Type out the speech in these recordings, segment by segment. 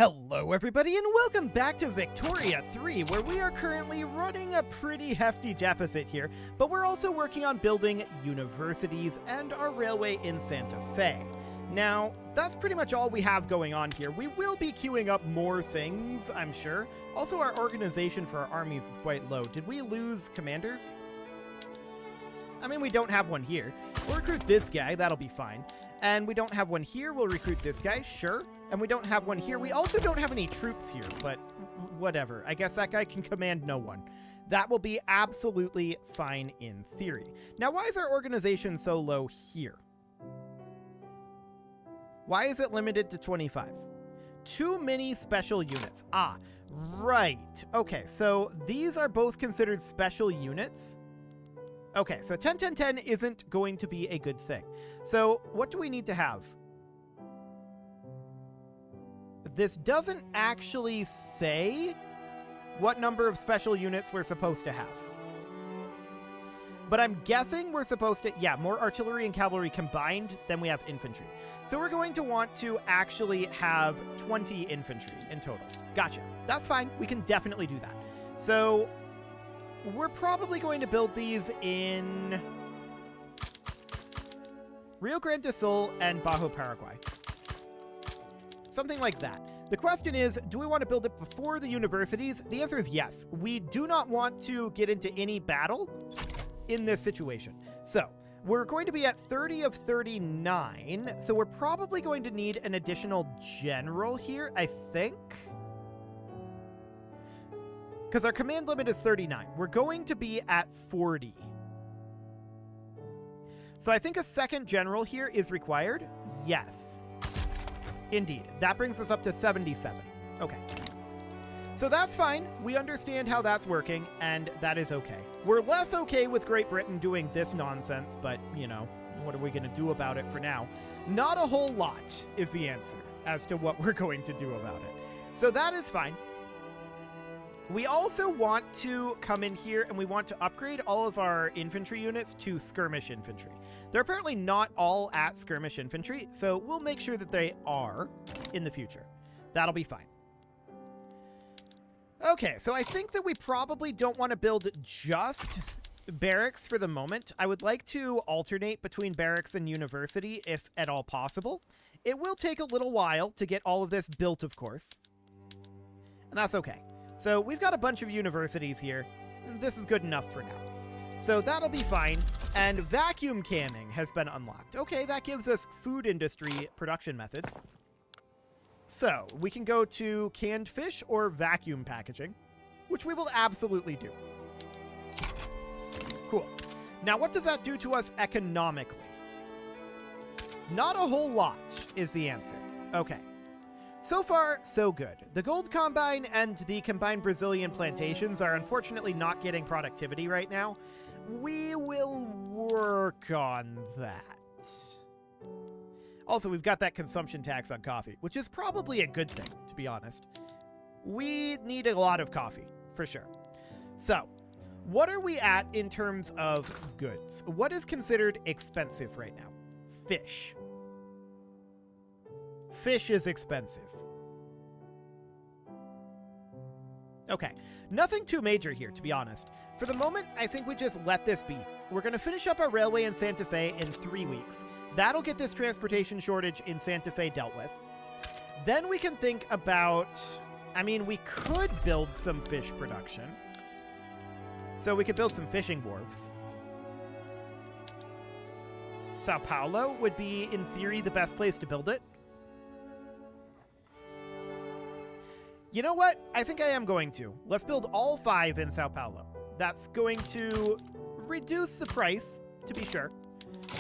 Hello everybody and welcome back to Victoria 3, where we are currently running a pretty hefty deficit here, but we're also working on building universities and our railway in Santa Fe. Now, that's pretty much all we have going on here. We will be queuing up more things, I'm sure. Also, our organization for our armies is quite low. Did we lose commanders? I mean, we don't have one here. We'll recruit this guy, that'll be fine. And we don't have one here, we'll recruit this guy, sure. And we don't have one here. We also don't have any troops here, but whatever. I guess that guy can command no one. That will be absolutely fine in theory. Now, why is our organization so low here? Why is it limited to 25? Too many special units. Ah, right. Okay, so these are both considered special units. Okay, so 10, 10, 10 isn't going to be a good thing. So what do we need to have? This doesn't actually say what number of special units we're supposed to have. But I'm guessing we're supposed to, yeah, more artillery and cavalry combined than we have infantry. So we're going to want to actually have 20 infantry in total. Gotcha. That's fine. We can definitely do that. So we're probably going to build these in Rio Grande do Sul and Bajo Paraguay. Something like that. The question is, do we want to build it before the universities? The answer is yes. We do not want to get into any battle in this situation. So we're going to be at 30 of 39. So we're probably going to need an additional general here, I think. Because our command limit is 39. We're going to be at 40. So I think a second general here is required. Yes. Indeed. That brings us up to 77. Okay. So that's fine. We understand how that's working, and that is okay. We're less okay with Great Britain doing this nonsense, but, you know, what are we going to do about it for now? Not a whole lot is the answer as to what we're going to do about it. So that is fine. We also want to come in here and we want to upgrade all of our infantry units to skirmish infantry. They're apparently not all at skirmish infantry, so we'll make sure that they are in the future. That'll be fine. Okay, so I think that we probably don't want to build just barracks for the moment. I would like to alternate between barracks and university if at all possible. It will take a little while to get all of this built, of course. And that's okay. So we've got a bunch of universities here. This is good enough for now. So that'll be fine. And vacuum canning has been unlocked. Okay, that gives us food industry production methods. So we can go to canned fish or vacuum packaging, which we will absolutely do. Cool. Now, what does that do to us economically? Not a whole lot is the answer. Okay. So far, so good. The gold combine and the combined Brazilian plantations are unfortunately not getting productivity right now. We will work on that. Also, we've got that consumption tax on coffee, which is probably a good thing, to be honest. We need a lot of coffee, for sure. So, what are we at in terms of goods? What is considered expensive right now? Fish. Fish is expensive. Okay, nothing too major here, to be honest. For the moment, I think we just let this be. We're going to finish up our railway in Santa Fe in 3 weeks. That'll get this transportation shortage in Santa Fe dealt with. Then we can think about... I mean, we could build some fish production. So we could build some fishing wharves. Sao Paulo would be, in theory, the best place to build it. You know what? I think I am going to. Let's build all 5 in Sao Paulo. That's going to reduce the price, to be sure.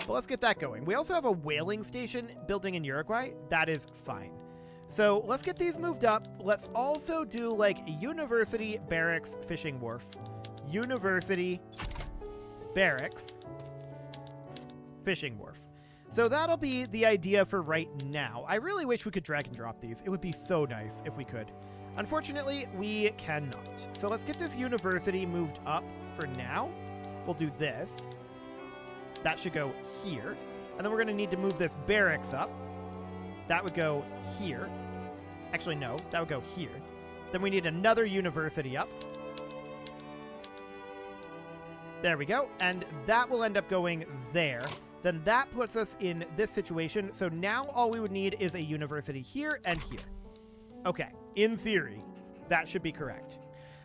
But let's get that going. We also have a whaling station building in Uruguay. That is fine. So let's get these moved up. Let's also do like university, barracks, fishing wharf. University, barracks, fishing wharf. So that'll be the idea for right now. I really wish we could drag and drop these. It would be so nice if we could. Unfortunately, we cannot. So let's get this university moved up for now. We'll do this. That should go here. And then we're going to need to move this barracks up. That would go here. Actually, no, that would go here. Then we need another university up. There we go. And that will end up going there. Then that puts us in this situation. So now all we would need is a university here and here. Okay, in theory, that should be correct.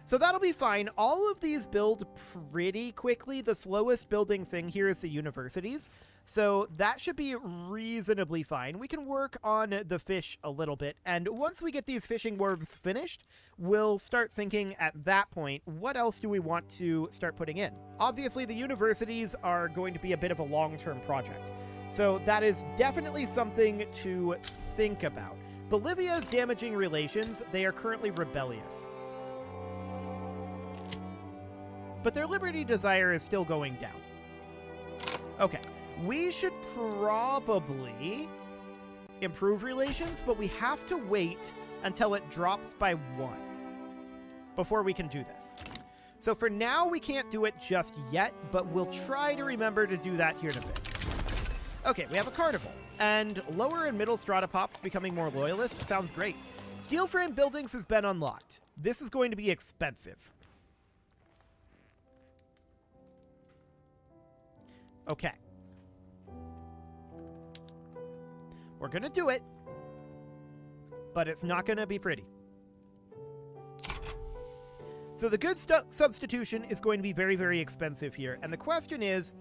So that'll be fine. All of these build pretty quickly. The slowest building thing here is the universities. So that should be reasonably fine. We can work on the fish a little bit. And once we get these fishing wharves finished, we'll start thinking at that point, what else do we want to start putting in? Obviously, the universities are going to be a bit of a long-term project. So that is definitely something to think about. Bolivia is damaging relations. They are currently rebellious. But their liberty desire is still going down. Okay, we should probably improve relations, but we have to wait until it drops by 1 before we can do this. So for now, we can't do it just yet, but we'll try to remember to do that here in a bit. Okay, we have a carnival, and lower and middle strata pops becoming more loyalist sounds great. Steel frame buildings has been unlocked. This is going to be expensive. Okay. We're going to do it, but it's not going to be pretty. So the goods substitution is going to be very, very expensive here. And the question is,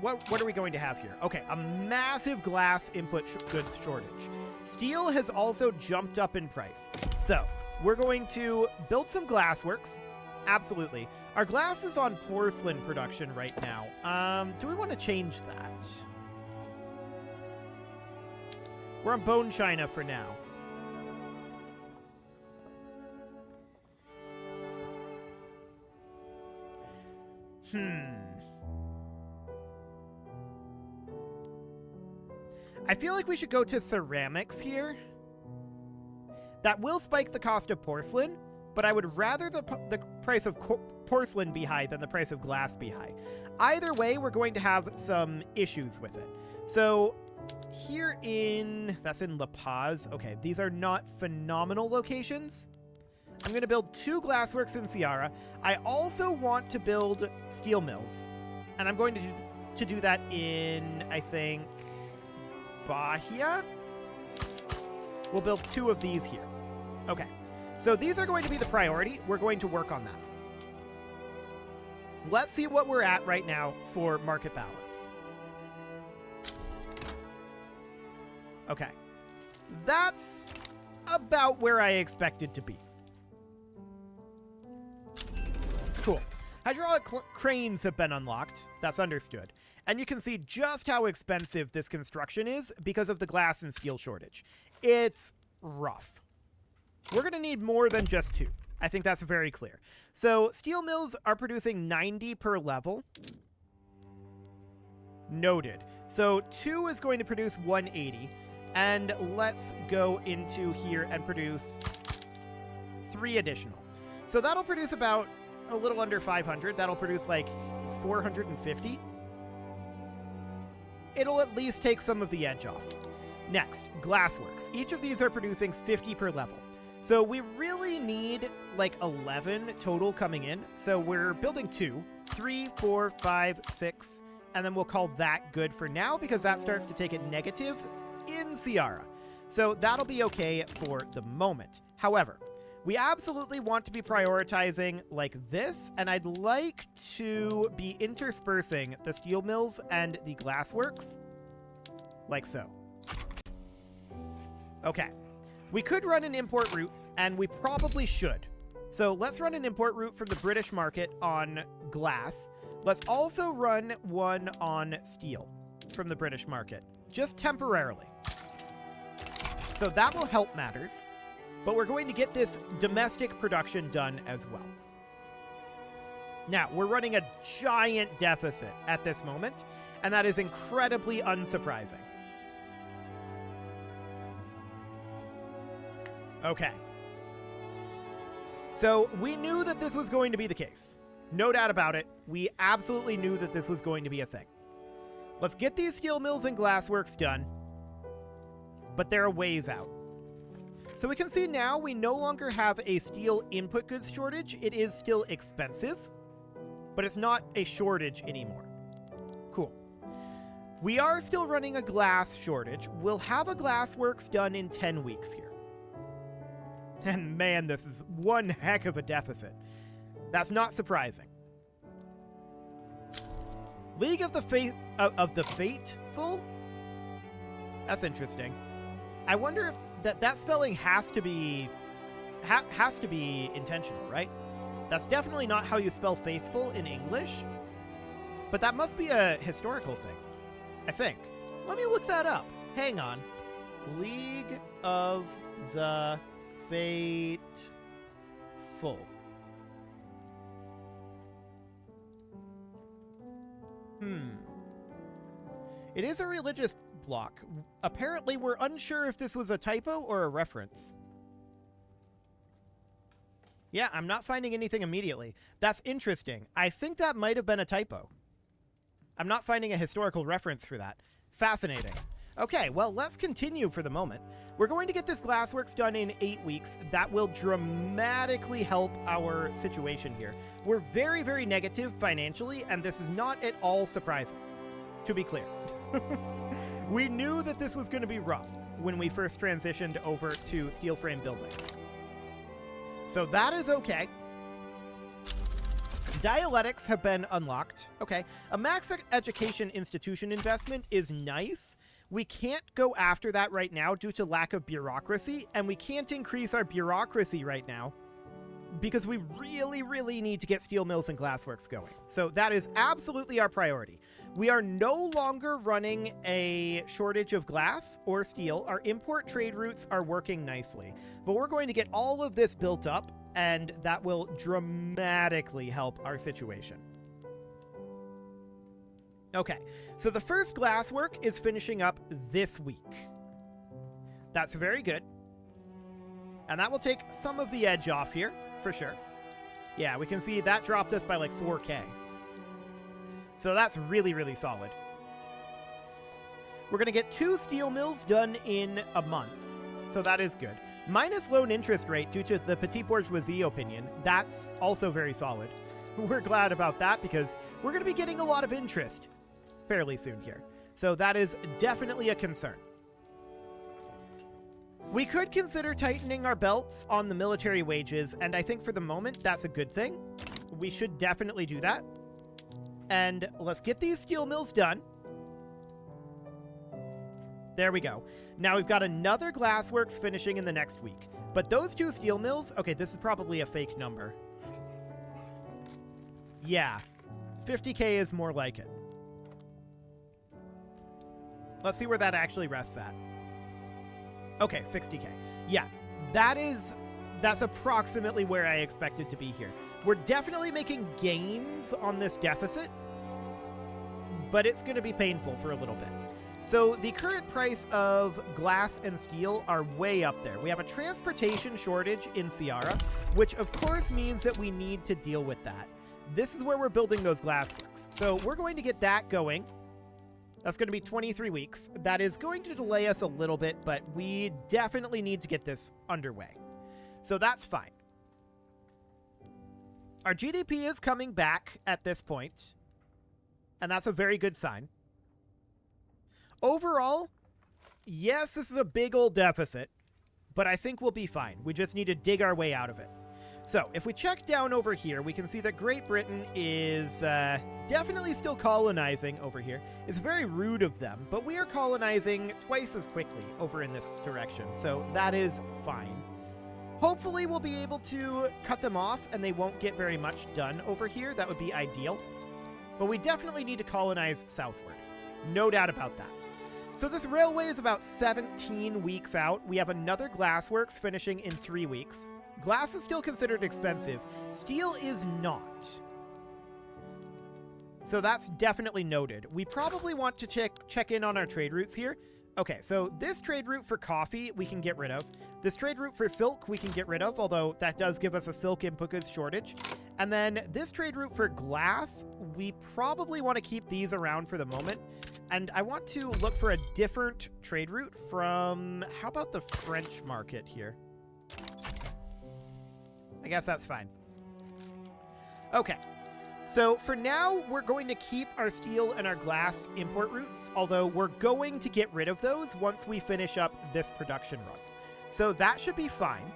what are we going to have here? Okay, a massive glass input goods shortage. Steel has also jumped up in price. So we're going to build some glassworks. Absolutely. Our glass is on porcelain production right now. Do we want to change that? We're on bone china for now. I feel like we should go to ceramics here. That will spike the cost of porcelain, but I would rather the price of porcelain be high than the price of glass be high. Either way, we're going to have some issues with it. So here that's in La Paz. Okay, these are not phenomenal locations. I'm going to build 2 glassworks in Ceará. I also want to build steel mills, and I'm going to do that in, I think, Bahia. We'll build 2 of these here. Okay. So these are going to be the priority. We're going to work on that. Let's see what we're at right now for market balance. Okay. That's about where I expected to be. Cool. Hydraulic cranes have been unlocked. That's understood. And you can see just how expensive this construction is because of the glass and steel shortage. It's rough. We're going to need more than just 2. I think that's very clear. So steel mills are producing 90 per level. Noted. So 2 is going to produce 180. And let's go into here and produce 3 additional. So that'll produce about a little under 500. That'll produce like 450. It'll at least take some of the edge off. Next, glassworks. Each of these are producing 50 per level. So we really need like 11 total coming in. So we're building 2, 3, 4, 5, 6, and then we'll call that good for now because that starts to take it negative in Ceará. So that'll be okay for the moment. However, we absolutely want to be prioritizing like this, and I'd like to be interspersing the steel mills and the glassworks like so. Okay. We could run an import route, and we probably should. So let's run an import route from the British market on glass. Let's also run one on steel from the British market, just temporarily. So that will help matters, but we're going to get this domestic production done as well. Now, we're running a giant deficit at this moment, and that is incredibly unsurprising. Okay. So we knew that this was going to be the case. No doubt about it. We absolutely knew that this was going to be a thing. Let's get these steel mills and glassworks done. But they're a ways out. So we can see now we no longer have a steel input goods shortage. It is still expensive, but it's not a shortage anymore. Cool. We are still running a glass shortage. We'll have a glassworks done in 10 weeks here. And man, this is one heck of a deficit. That's not surprising. League of the Fateful? That's interesting. I wonder if that spelling has to be intentional, right? That's definitely not how you spell faithful in English. But that must be a historical thing, I think. Let me look that up. Hang on. League of the Fateful. It is a religious block. Apparently, we're unsure if this was a typo or a reference. Yeah, I'm not finding anything immediately. That's interesting. I think that might have been a typo. I'm not finding a historical reference for that. Fascinating. Okay, well, let's continue for the moment. We're going to get this glassworks done in 8 weeks. That will dramatically help our situation here. We're very, very negative financially, and this is not at all surprising, to be clear. We knew that this was going to be rough when we first transitioned over to steel frame buildings. So that is okay. Dialectics have been unlocked. Okay. A max education institution investment is nice. We can't go after that right now due to lack of bureaucracy, and we can't increase our bureaucracy right now because we really, really need to get steel mills and glassworks going. So that is absolutely our priority. We are no longer running a shortage of glass or steel. Our import trade routes are working nicely, but we're going to get all of this built up, and that will dramatically help our situation. Okay, so the first glasswork is finishing up this week. That's very good. And that will take some of the edge off here, for sure. Yeah, we can see that dropped us by like 4K. So that's really, really solid. We're going to get 2 steel mills done in a month. So that is good. Minus loan interest rate due to the petit bourgeoisie opinion. That's also very solid. We're glad about that because we're going to be getting a lot of interest fairly soon here. So that is definitely a concern. We could consider tightening our belts on the military wages, and I think for the moment that's a good thing. We should definitely do that. And let's get these steel mills done. There we go. Now we've got another glassworks finishing in the next week. But those 2 steel mills, okay, this is probably a fake number. Yeah, 50K is more like it. Let's see where that actually rests at. Okay, 60K. Yeah, that's approximately where I expected to be here. We're definitely making gains on this deficit, but it's going to be painful for a little bit. So the current price of glass and steel are way up there. We have a transportation shortage in Ciara, which of course means that we need to deal with that. This is where we're building those glassworks. So we're going to get that going. That's going to be 23 weeks. That is going to delay us a little bit, but we definitely need to get this underway. So that's fine. Our GDP is coming back at this point, and that's a very good sign. Overall, yes, this is a big old deficit, but I think we'll be fine. We just need to dig our way out of it. So, if we check down over here, we can see that Great Britain is definitely still colonizing over here. It's very rude of them, but we are colonizing twice as quickly over in this direction, so that is fine. Hopefully we'll be able to cut them off and they won't get very much done over here. That would be ideal. But we definitely need to colonize southward. No doubt about that. So this railway is about 17 weeks out. We have another glassworks finishing in 3 weeks. Glass is still considered expensive. Steel is not. So that's definitely noted. We probably want to check in on our trade routes here. Okay, so this trade route for coffee we can get rid of. This trade route for silk we can get rid of, although that does give us a silk input goods shortage. And then this trade route for glass, we probably want to keep these around for the moment, And I want to look for a different trade route from, how about the French market here? I guess that's fine. Okay. So for now, we're going to keep our steel and our glass import routes, although we're going to get rid of those once we finish up this production run. So that should be fine.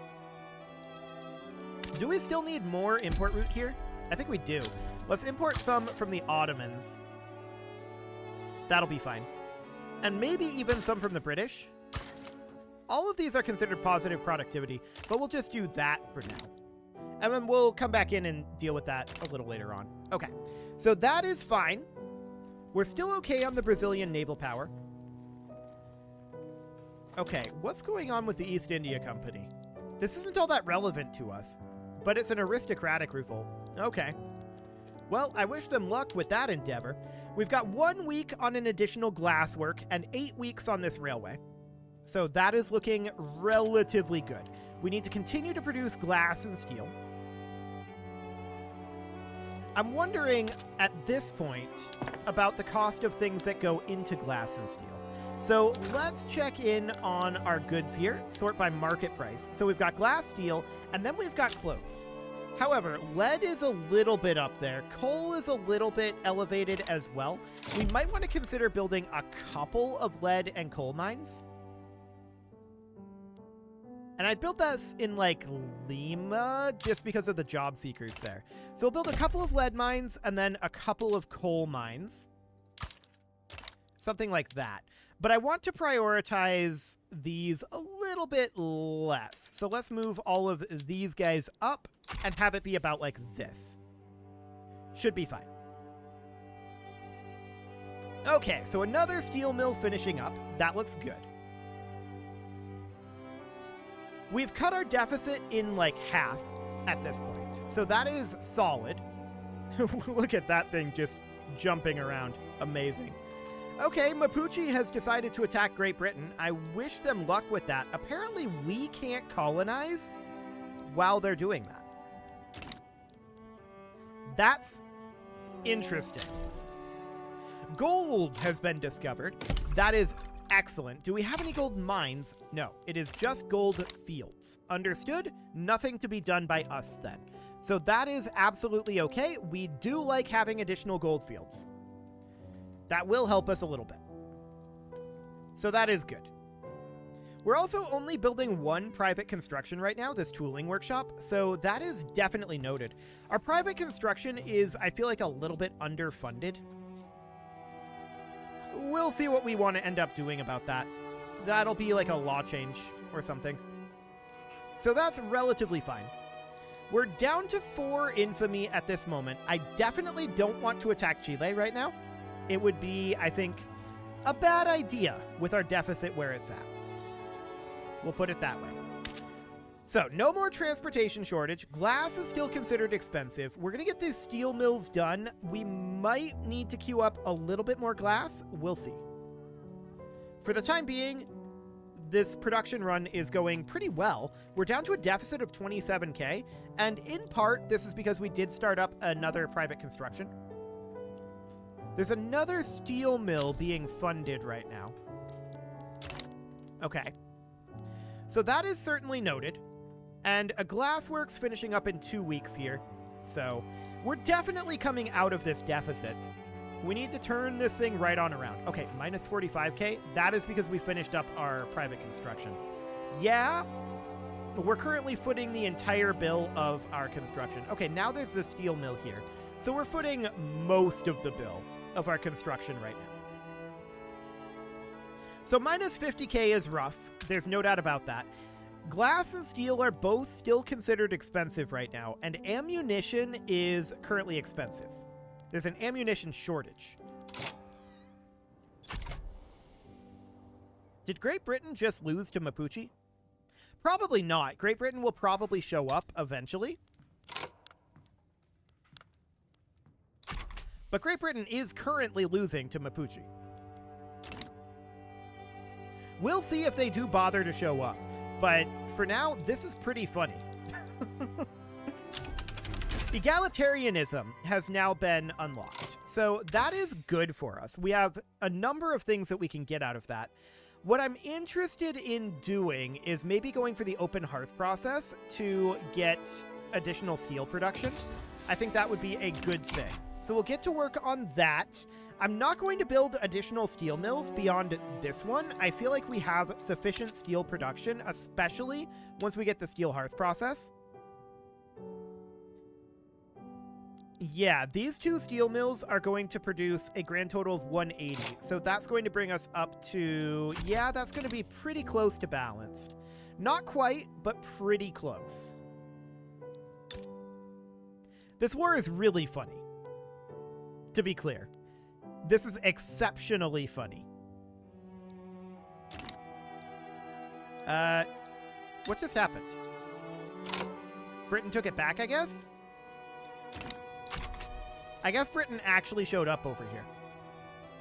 Do we still need more import route here? I think we do. Let's import some from the Ottomans. That'll be fine. And maybe even some from the British. All of these are considered positive productivity, but we'll just do that for now. And then we'll come back in and deal with that a little later on. Okay, so that is fine. We're still okay on the Brazilian naval power. Okay, what's going on with the East India Company? This isn't all that relevant to us, but it's an aristocratic revolt. Okay. Well, I wish them luck with that endeavor. We've got 1 week on an additional glass work and 8 weeks on this railway. So that is looking relatively good. We need to continue to produce glass and steel. I'm wondering at this point about the cost of things that go into glass and steel. So let's check in on our goods here, sort by market price. So we've got glass, steel, and then we've got clothes. However, lead is a little bit up there. Coal is a little bit elevated as well. We might want to consider building a couple of lead and coal mines. And I'd build this in, like, Lima, just because of the job seekers there. So we'll build a couple of lead mines and then a couple of coal mines. Something like that. But I want to prioritize these a little bit less. So let's move all of these guys up and have it be about like this. Should be fine. Okay, so another steel mill finishing up. That looks good. We've cut our deficit in like half at this point. So that is solid. Look at that thing just jumping around. Amazing. Okay, Mapuche has decided to attack Great Britain. I wish them luck with that. Apparently we can't colonize while they're doing that. That's interesting. Gold has been discovered. That is excellent. Do we have any gold mines? No, it is just gold fields. Understood? Nothing to be done by us then. So that is absolutely okay. We do like having additional gold fields. That will help us a little bit. So that is good. We're also only building one private construction right now, this tooling workshop, so that is definitely noted. Our private construction is, I feel like, a little bit underfunded. We'll see what we want to end up doing about that. That'll be like a law change or something. So that's relatively fine. We're down to 4 infamy at this moment. I definitely don't want to attack Chile right now. It would be, I think, a bad idea with our deficit where it's at. We'll put it that way. So, no more transportation shortage. Glass is still considered expensive. We're going to get these steel mills done. We might need to queue up a little bit more glass. We'll see. For the time being, this production run is going pretty well. We're down to a deficit of 27K, and in part, this is because we did start up another private construction. There's another steel mill being funded right now. Okay. So that is certainly noted. And a glassworks finishing up in 2 weeks here. So we're definitely coming out of this deficit. We need to turn this thing right on around. Okay, minus 45K. That is because we finished up our private construction. Yeah, we're currently footing the entire bill of our construction. Okay, now there's this steel mill here. So we're footing most of the bill of our construction right now. So minus 50K is rough. There's no doubt about that. Glass and steel are both still considered expensive right now, and ammunition is currently expensive. There's an ammunition shortage. Did Great Britain just lose to Mapuche? Probably not. Great Britain will probably show up eventually. But Great Britain is currently losing to Mapuche. We'll see if they do bother to show up. But for now, this is pretty funny. Egalitarianism has now been unlocked. So that is good for us. We have a number of things that we can get out of that. What I'm interested in doing is maybe going for the open hearth process to get additional steel production. I think that would be a good thing. So we'll get to work on that. I'm not going to build additional steel mills beyond this one. I feel like we have sufficient steel production, especially once we get the steel hearth process. Yeah, these 2 steel mills are going to produce a grand total of 180. So that's going to bring us up to, yeah, that's going to be pretty close to balanced. Not quite, but pretty close. This war is really funny, to be clear. This is exceptionally funny. What just happened? Britain took it back, I guess? I guess Britain actually showed up over here.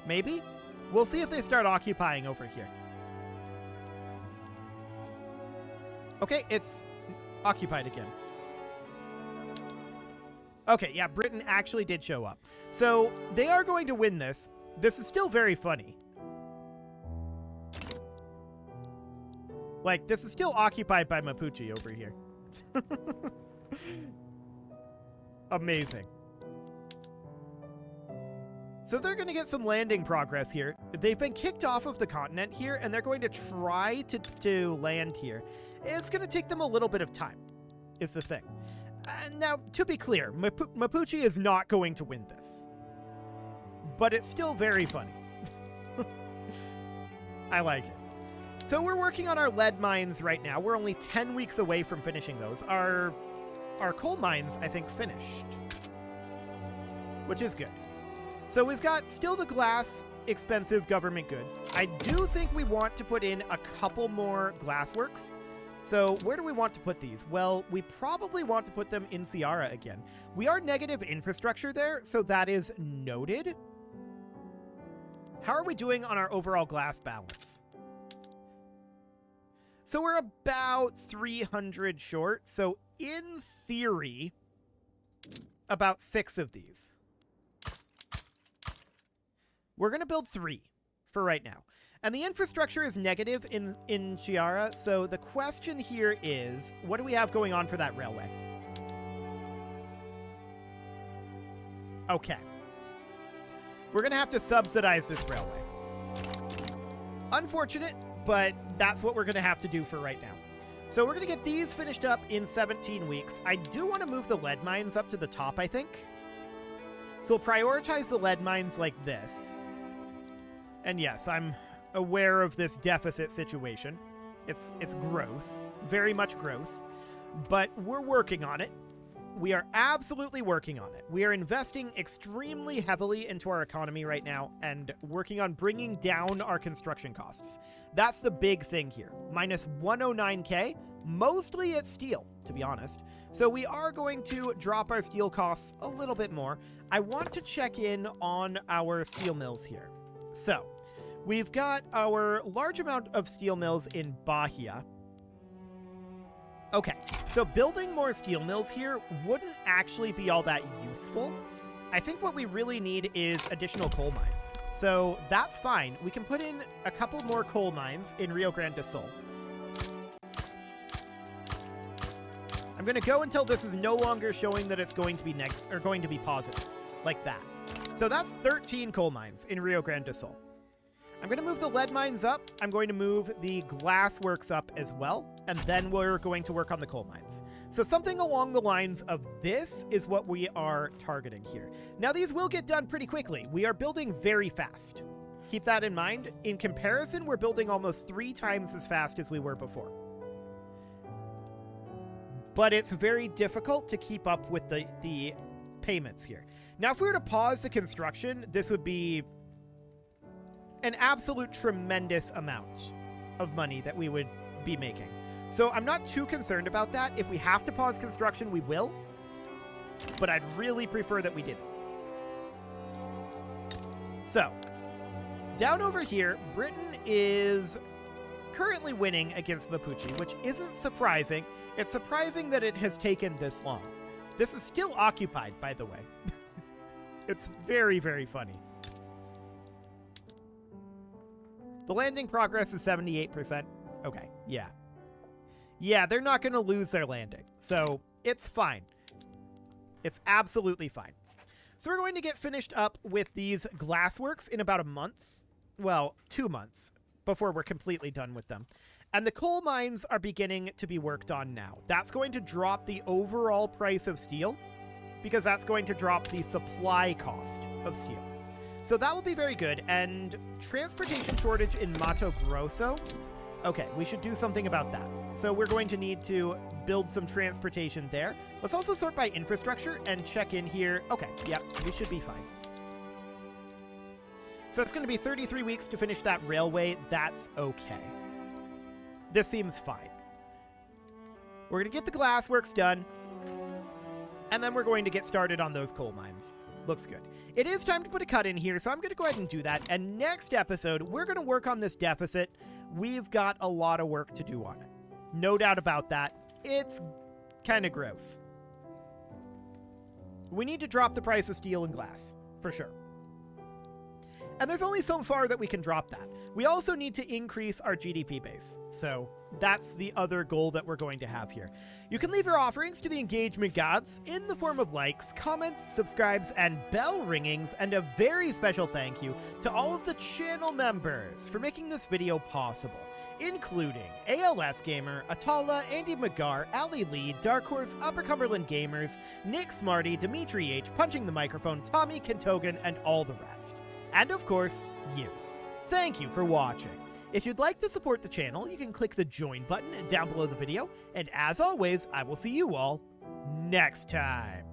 Maybe? We'll see if they start occupying over here. Okay, it's occupied again. Okay, yeah, Britain actually did show up. So they are going to win this. This is still very funny. Like, this is still occupied by Mapuche over here. Amazing. So they're going to get some landing progress here. They've been kicked off of the continent here, and they're going to try to land here. It's going to take them a little bit of time, is the thing. Now, to be clear, Mapuche is not going to win this. But it's still very funny. I like it. So we're working on our lead mines right now. We're only 10 weeks away from finishing those. Our coal mines, I think, finished. Which is good. So we've got still the glass expensive government goods. I do think we want to put in a couple more glassworks. So where do we want to put these? Well, we probably want to put them in Ceará again. We are negative infrastructure there, so that is noted. How are we doing on our overall glass balance? So we're about 300 short. So in theory, about 6 of these. We're going to build 3 for right now. And the infrastructure is negative in Ceará, so the question here is, what do we have going on for that railway? Okay. We're going to have to subsidize this railway. Unfortunate, but that's what we're going to have to do for right now. So we're going to get these finished up in 17 weeks. I do want to move the lead mines up to the top, I think. So we'll prioritize the lead mines like this. And yes, I'm aware of this deficit situation. It's gross, very much gross, but we're working on it. We are absolutely working on it. We are investing extremely heavily into our economy right now and working on bringing down our construction costs. That's the big thing here. Minus 109K, mostly it's steel, to be honest. So we are going to drop our steel costs a little bit more. I want to check in on our steel mills here. So we've got our large amount of steel mills in Bahia. Okay, so building more steel mills here wouldn't actually be all that useful. I think what we really need is additional coal mines. So that's fine. We can put in a couple more coal mines in Rio Grande do Sul. I'm going to go until this is no longer showing that it's going to be going to be positive, like that. So that's 13 coal mines in Rio Grande do Sul. I'm going to move the lead mines up. I'm going to move the glass works up as well. And then we're going to work on the coal mines. So something along the lines of this is what we are targeting here. Now, these will get done pretty quickly. We are building very fast. Keep that in mind. In comparison, we're building almost 3 times as fast as we were before. But it's very difficult to keep up with the payments here. Now, if we were to pause the construction, this would be an absolute tremendous amount of money that we would be making. So I'm not too concerned about that. If we have to pause construction, we will. But I'd really prefer that we didn't. So, down over here, Britain is currently winning against Mapuche, which isn't surprising. It's surprising that it has taken this long. This is still occupied, by the way. It's very, very funny. The landing progress is 78%. Okay, yeah. Yeah, they're not going to lose their landing, so it's fine. It's absolutely fine. So we're going to get finished up with these glassworks in about a month. Well, 2 months before we're completely done with them. And the coal mines are beginning to be worked on now. That's going to drop the overall price of steel because that's going to drop the supply cost of steel. So that will be very good. And transportation shortage in Mato Grosso. Okay, we should do something about that. So we're going to need to build some transportation there. Let's also sort by infrastructure and check in here. Okay, yep, we should be fine. So it's going to be 33 weeks to finish that railway. That's okay. This seems fine. We're going to get the glassworks done, and then we're going to get started on those coal mines. Looks good. It is time to put a cut in here, so I'm going to go ahead and do that. And next episode, we're going to work on this deficit. We've got a lot of work to do on it. No doubt about that. It's kind of gross. We need to drop the price of steel and glass, for sure. And there's only so far that we can drop that. We also need to increase our GDP base. So that's the other goal that we're going to have here. You can leave your offerings to the engagement gods in the form of likes, comments, subscribes, and bell ringings. And a very special thank you to all of the channel members for making this video possible, including ALS Gamer, Atala, Andy McGar, Ali Lee, Dark Horse, Upper Cumberland Gamers, Nick Smarty, Dimitri H, Punching the Microphone, Tommy Kentogan, and all the rest. And of course, you. Thank you for watching. If you'd like to support the channel, you can click the join button down below the video. And as always, I will see you all next time.